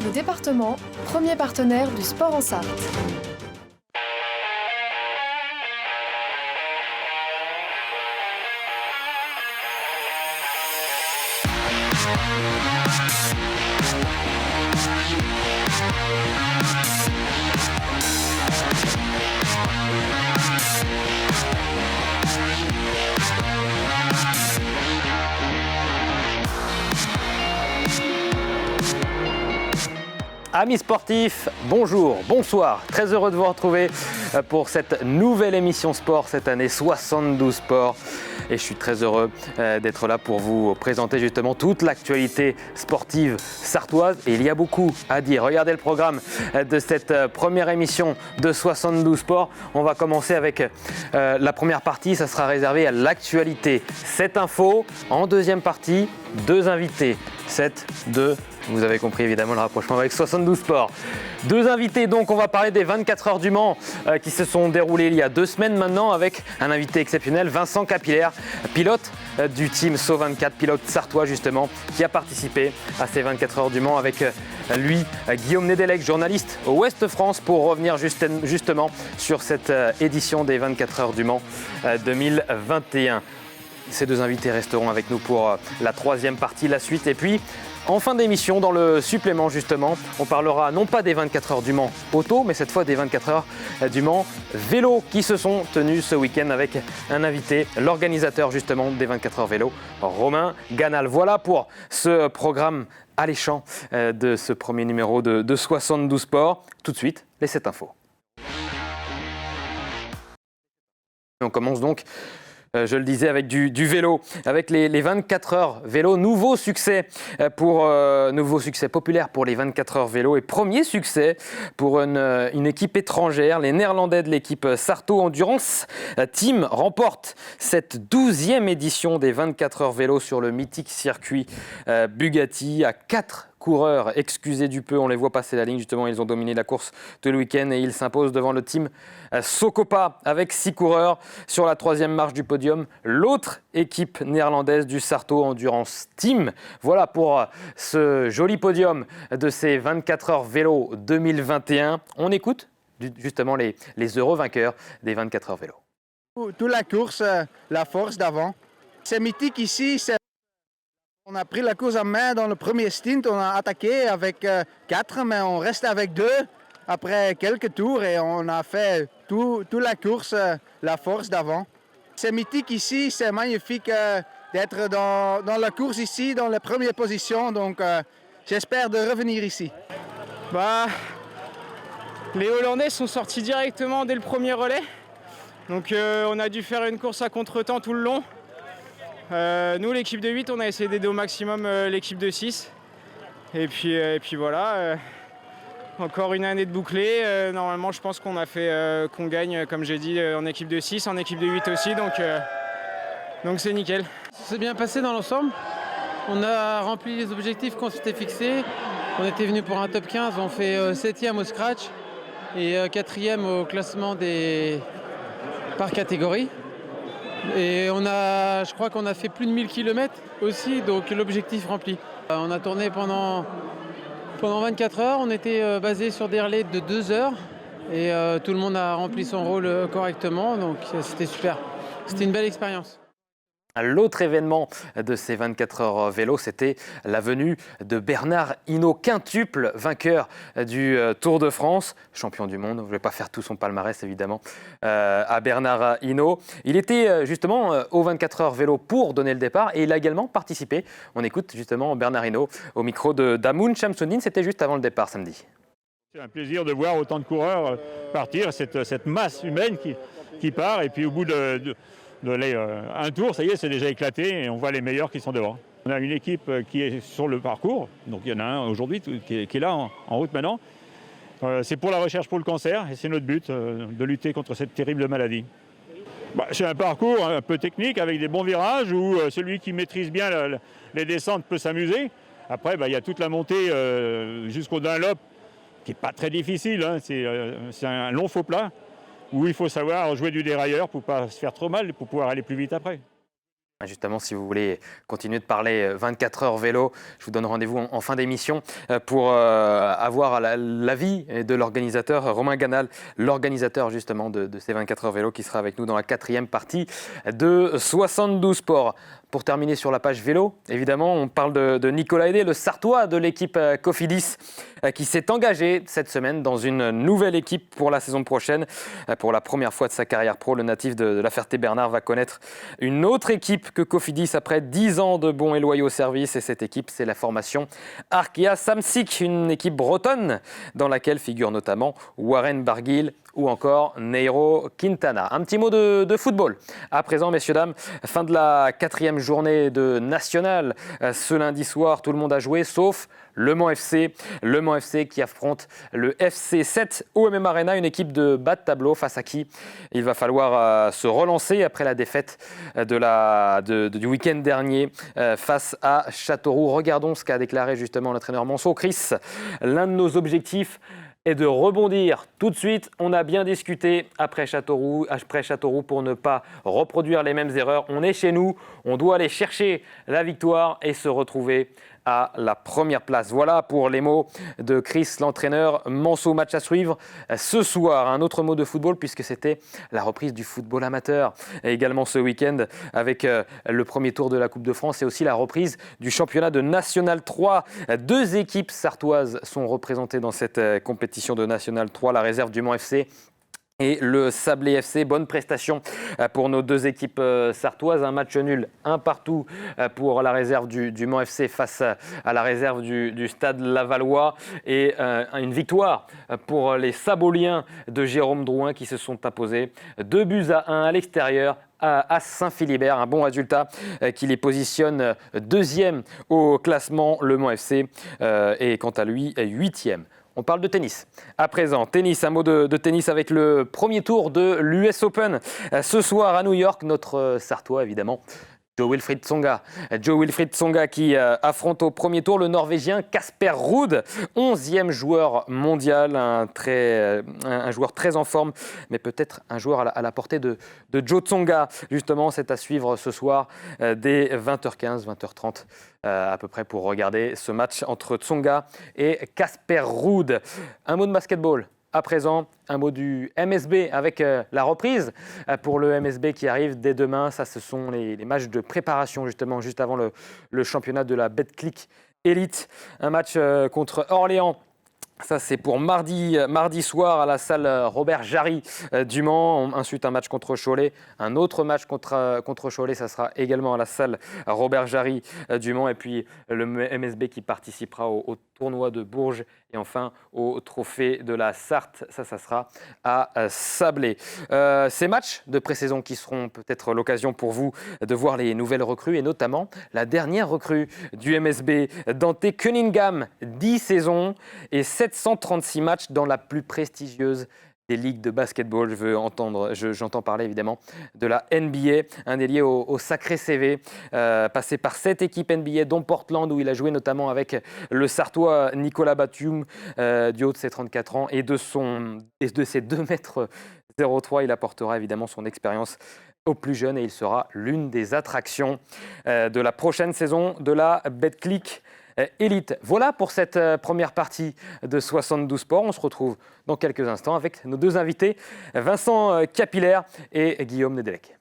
Le département, premier partenaire du sport en Sarthe. Amis sportifs, bonjour, bonsoir, très heureux de vous retrouver pour cette nouvelle émission sport cette année 72 Sport. Et je suis très heureux d'être là pour vous présenter justement toute l'actualité sportive sartoise. Et il y a beaucoup à dire. Regardez le programme de cette première émission de 72 Sport. On va commencer avec la première partie, ça sera réservé à l'actualité. 7 infos. En deuxième partie, 2 invités. 7, 2. Vous avez compris évidemment le rapprochement avec 72 Sport. 2 invités donc, on va parler des 24 heures du Mans qui se sont déroulées il y a 2 semaines maintenant avec un invité exceptionnel, Vincent Capillaire, pilote du team SO24, pilote sartois justement, qui a participé à ces 24 heures du Mans avec lui, Guillaume Nedelec, journaliste au Ouest France, pour revenir justement sur cette édition des 24 heures du Mans 2021. Ces 2 invités resteront avec nous pour la 3e partie, la suite. Et puis, en fin d'émission, dans le supplément justement, on parlera non pas des 24 heures du Mans auto, mais cette fois des 24 heures du Mans vélo qui se sont tenues ce week-end avec un invité, l'organisateur justement des 24 heures vélo, Romain Ganal. Voilà pour ce programme alléchant de ce premier numéro de 72 Sport. Tout de suite, les 7 infos. On commence donc, je le disais, avec du vélo, avec les 24 heures vélo. Nouveau succès populaire pour les 24 heures vélo et premier succès pour une équipe étrangère. Les Néerlandais de l'équipe Sarto Endurance Team remportent cette 12e édition des 24 heures vélo sur le mythique circuit Bugatti à 4 coureurs, excusez du peu, on les voit passer la ligne, justement ils ont dominé la course tout le week-end et ils s'imposent devant le team Socopa avec 6 coureurs. Sur la 3e marche du podium, l'autre équipe néerlandaise du Sarto Endurance Team. Voilà pour ce joli podium de ces 24 heures vélo 2021. On écoute justement les heureux vainqueurs des 24 heures vélo. Toute la course, la force d'avant. C'est mythique ici. On a pris la course en main dans le premier stint, on a attaqué avec 4, mais on reste avec 2 après quelques tours et on a fait toute la course, la force d'avant. C'est mythique ici, c'est magnifique d'être dans la course ici, dans les premières positions, donc j'espère de revenir ici. Les Hollandais sont sortis directement dès le premier relais, donc on a dû faire une course à contre-temps tout le long. Nous, l'équipe de 8, on a essayé d'aider au maximum l'équipe de 6. Et puis voilà, encore une année de bouclée. Normalement, je pense qu'on a fait qu'on gagne, comme j'ai dit, en équipe de 6, en équipe de 8 aussi. Donc c'est nickel. Ça s'est bien passé dans l'ensemble. On a rempli les objectifs qu'on s'était fixés. On était venu pour un top 15, on fait 7e au scratch et 4e au classement par catégorie. Et je crois qu'on a fait plus de 1000 km aussi, donc l'objectif rempli. On a tourné pendant 24 heures, on était basé sur des relais de 2 heures et tout le monde a rempli son rôle correctement, donc c'était super. C'était une belle expérience. L'autre événement de ces 24 heures vélo, c'était la venue de Bernard Hinault, quintuple vainqueur du Tour de France, champion du monde. Je ne vais pas faire tout son palmarès évidemment à Bernard Hinault. Il était justement aux 24 heures vélo pour donner le départ et il a également participé. On écoute justement Bernard Hinault au micro de Damoun Chamsoudine, c'était juste avant le départ samedi. C'est un plaisir de voir autant de coureurs partir, cette masse humaine qui part et puis au bout un tour, ça y est, c'est déjà éclaté et on voit les meilleurs qui sont devant. On a une équipe qui est sur le parcours, donc il y en a un aujourd'hui qui est là en route maintenant. C'est pour la recherche pour le cancer et c'est notre but de lutter contre cette terrible maladie. C'est un parcours un peu technique avec des bons virages où celui qui maîtrise bien les descentes peut s'amuser. Après, il y a toute la montée jusqu'au Dunlop qui n'est pas très difficile, hein. C'est un long faux plat où il faut savoir jouer du dérailleur pour ne pas se faire trop mal et pour pouvoir aller plus vite après. Justement, si vous voulez continuer de parler 24 heures vélo, je vous donne rendez-vous en fin d'émission pour avoir l'avis de l'organisateur, Romain Ganal, l'organisateur justement de ces 24 heures vélo qui sera avec nous dans la 4e partie de 72 Sports. Pour terminer sur la page vélo, évidemment, on parle de Nicolas Hédé, le Sartois de l'équipe Cofidis, qui s'est engagé cette semaine dans une nouvelle équipe pour la saison prochaine. Pour la première fois de sa carrière pro, le natif de La Ferté-Bernard va connaître une autre équipe que Cofidis après 10 ans de bons et loyaux services. Et cette équipe, c'est la formation Arkea Samsic, une équipe bretonne dans laquelle figurent notamment Warren Barguil ou encore Nairo Quintana. Un petit mot de football. À présent, messieurs, dames, fin de la 4e journée de National. Ce lundi soir, tout le monde a joué, sauf Le Mans FC. Le Mans FC qui affronte le FC 7 OMM Arena, une équipe de bas de tableau face à qui il va falloir se relancer après la défaite du week-end dernier face à Châteauroux. Regardons ce qu'a déclaré justement l'entraîneur Manceau. Chris, l'un de nos objectifs est de rebondir tout de suite. On a bien discuté après Châteauroux pour ne pas reproduire les mêmes erreurs. On est chez nous, on doit aller chercher la victoire et se retrouver à la première place. Voilà pour les mots de Chris, l'entraîneur. Manceau, match à suivre ce soir. Un autre mot de football puisque c'était la reprise du football amateur. Et également ce week-end avec le premier tour de la Coupe de France et aussi la reprise du championnat de National 3. 2 équipes sartoises sont représentées dans cette compétition de National 3. La réserve du Mans FC et le Sablé FC. Bonne prestation pour nos 2 équipes sartoises. Un match nul, 1 partout pour la réserve du Mans FC face à la réserve du Stade Lavallois. Et une victoire pour les Saboliens de Jérôme Drouin qui se sont imposés 2-1 à l'extérieur à Saint-Philibert. Un bon résultat qui les positionne 2e au classement, le Mans FC, et quant à lui 8e. On parle de tennis. À présent, tennis, un mot de tennis avec le premier tour de l'US Open. Ce soir à New York, notre Sartois évidemment, Jo-Wilfried Tsonga qui affronte au premier tour le Norvégien Casper Ruud, 11e joueur mondial, un joueur très en forme, mais peut-être un joueur à la portée de Jo Tsonga. Justement, c'est à suivre ce soir dès 20h15, 20h30 à peu près pour regarder ce match entre Tsonga et Casper Ruud. Un mot de basketball. À présent, un mot du MSB avec la reprise pour le MSB qui arrive dès demain. Ça, ce sont les matchs de préparation justement, juste avant le championnat de la Betclic Elite. Un match contre Orléans. Ça, c'est pour mardi soir à la salle Robert Jarry du Mans. Ensuite, un match contre Cholet. Un autre match contre Cholet, ça sera également à la salle Robert Jarry du Mans. Et puis, le MSB qui participera au tournoi de Bourges. Et enfin, au trophée de la Sarthe. Ça sera à Sablé. Ces matchs de pré-saison qui seront peut-être l'occasion pour vous de voir les nouvelles recrues. Et notamment, la dernière recrue du MSB, Dante Cunningham. 10 saisons et 736 matchs dans la plus prestigieuse des ligues de basketball. J'entends parler évidemment de la NBA, un ailier au sacré CV, passé par 7 équipes NBA, dont Portland, où il a joué notamment avec le Sartois Nicolas Batum, du haut de ses 34 ans, et de ses 2,03 m, il apportera évidemment son expérience aux plus jeunes et il sera l'une des attractions de la prochaine saison de la Betclic Elite. Voilà pour cette première partie de 72 Sports. On se retrouve dans quelques instants avec nos 2 invités, Vincent Capillaire et Guillaume Nedelec.